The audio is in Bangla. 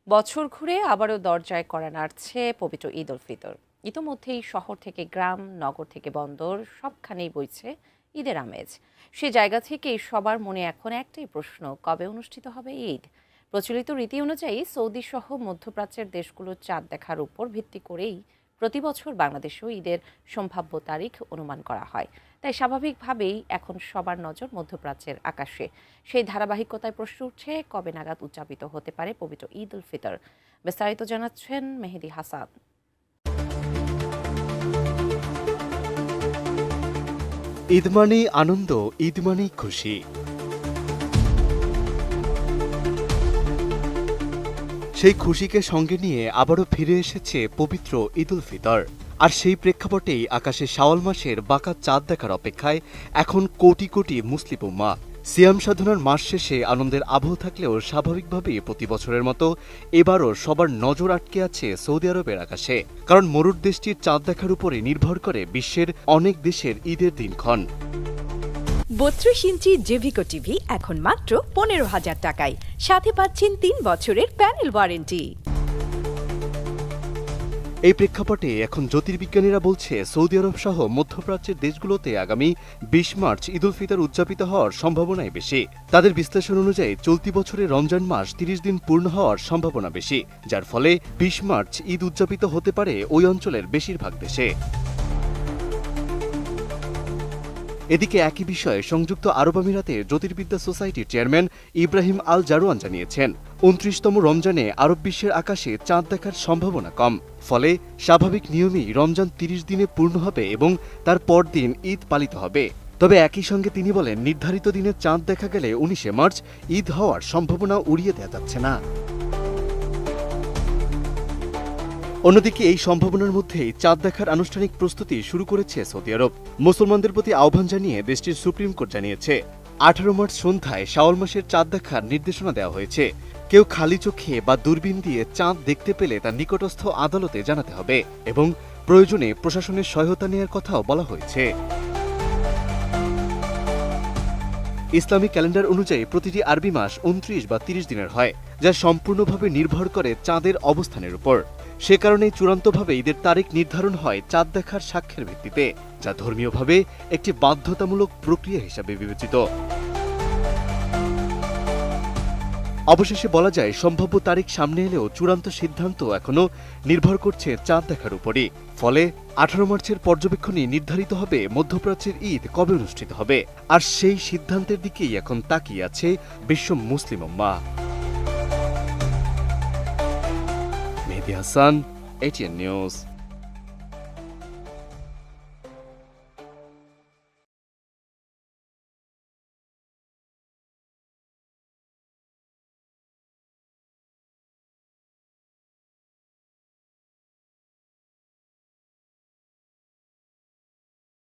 বছর ঘুরে আবারও দরজায় কড়া নাড়ছে পবিত্র ঈদ উল ফিতর। ইতোমধ্যেই শহর থেকে গ্রাম, নগর থেকে বন্দর সবখানেই বইছে ঈদের আমেজ। সে জায়গা থেকেই সবার মনে এখন একটাই প্রশ্ন, কবে অনুষ্ঠিত হবে ঈদ? প্রচলিত রীতি অনুযায়ী সৌদি সহ মধ্যপ্রাচ্যের দেশগুলোর চাঁদ দেখার উপর ভিত্তি করেই প্রতি বছর বাংলাদেশেও ঈদের সম্ভাব্য তারিখ অনুমান করা হয়। তাই স্বাভাবিকভাবেই এখন সবার নজর মধ্যপ্রাচ্যের আকাশে। সেই ধারাবাহিকতায় প্রশ্ন উঠছে, কবে নাগাদ উদযাপিত হতে পারে পবিত্র ঈদ উল ফিতর? বিস্তারিত জানাচ্ছেন মেহেদি হাসান। ঈদ মানেই আনন্দ, ঈদ মানেই খুশি। সেই খুশিকে সঙ্গে নিয়ে আবারও ফিরে এসেছে পবিত্র ঈদ উল ফিতর। আর সেই প্রেক্ষাপটেই আকাশে শাওয়াল মাসের বাঁকা চাঁদ দেখার অপেক্ষায় এখন কোটি কোটি মুসলিম উম্মাহ। সিয়াম সাধনার মাস শেষে আনন্দের আবহ থাকলেও স্বাভাবিকভাবেই প্রতি বছরের মতো এবারও সবার নজর আটকে আছে সৌদি আরবের আকাশে। কারণ মরুর দেশটির চাঁদ দেখার উপরে নির্ভর করে বিশ্বের অনেক দেশের ঈদের দিনক্ষণ। 32 ইঞ্চি জেভিকো টিভি এখন মাত্র 15,000 টাকায়, সাথে পাচ্ছেন 3 বছরের প্যানেল ওয়ারেন্টি। এই প্রেক্ষাপটে এখন জ্যোতির্বিজ্ঞানীরা বলছে সৌদি আরব সহ মধ্যপ্রাচ্যের দেশগুলোতে আগামী 20 মার্চ ঈদ উল ফিতর উদযাপিত হওয়ার সম্ভাবনাই বেশি। তাদের বিশ্লেষণ অনুযায়ী চলতি বছরে রমজান মাস 30 দিন পূর্ণ হওয়ার সম্ভাবনা বেশি, যার ফলে 20 মার্চ ঈদ উদযাপিত হতে পারে ওই অঞ্চলের বেশিরভাগ দেশে। এদিকে একই বিষয়ে সংযুক্ত আরব আমিরাতের জ্যোতির্বিদ্যা সোসাইটির চেয়ারম্যান ইব্রাহিম আল জারওয়ান জানিয়েছেন, 29তম রমজানে আরব বিশ্বের আকাশে চাঁদ দেখার সম্ভাবনা কম। ফলে স্বাভাবিক নিয়মেই রমজান 30 দিনে পূর্ণ হবে এবং তার পরদিন ঈদ পালিত হবে। তবে একই সঙ্গে তিনি বলেন, নির্ধারিত দিনে চাঁদ দেখা গেলে 19শে মার্চ ঈদ হওয়ার সম্ভাবনা উড়িয়ে দেওয়া যাচ্ছে না। অন্যদিকে এই সম্ভাবনার মধ্যেই চাঁদ দেখার আনুষ্ঠানিক প্রস্তুতি শুরু করেছে সৌদি আরব। মুসলমানদের প্রতি আহ্বান জানিয়ে দেশটির সুপ্রিম কোর্ট জানিয়েছে, 18 মার্চ সন্ধ্যায় শাওয়াল মাসের চাঁদ দেখার নির্দেশনা দেওয়া হয়েছে। কেউ খালি চোখে বা দূরবীন দিয়ে চাঁদ দেখতে পেলে তা নিকটস্থ আদালতে জানাতে হবে এবং প্রয়োজনে প্রশাসনের সহায়তা নেওয়ার কথাও বলা হয়েছে। ইসলামিক ক্যালেন্ডার অনুযায়ী প্রতিটি আরবি মাস 29 বা 30 দিনের হয়, যা সম্পূর্ণভাবে নির্ভর করে চাঁদের অবস্থানের উপর। সে কারণেই চূড়ান্তভাবে ঈদের তারিখ নির্ধারণ হয় চাঁদ দেখার সাক্ষ্যের ভিত্তিতে, যা ধর্মীয়ভাবে একটি বাধ্যতামূলক প্রক্রিয়া হিসাবে বিবেচিত। অবশেষে বলা যায়, সম্ভাব্য তারিখ সামনে এলেও চূড়ান্ত সিদ্ধান্ত এখনো নির্ভর করছে চাঁদ দেখার উপরই। ফলে 18 মার্চের পর্যবেক্ষণে নির্ধারিত হবে মধ্যপ্রাচ্যের ঈদ কবে অনুষ্ঠিত হবে। আর সেই সিদ্ধান্তের দিকেই এখন তাকিয়ে আছে বিশ্ব মুসলিম উম্মাহ। Mehedi Hasan, ATN news.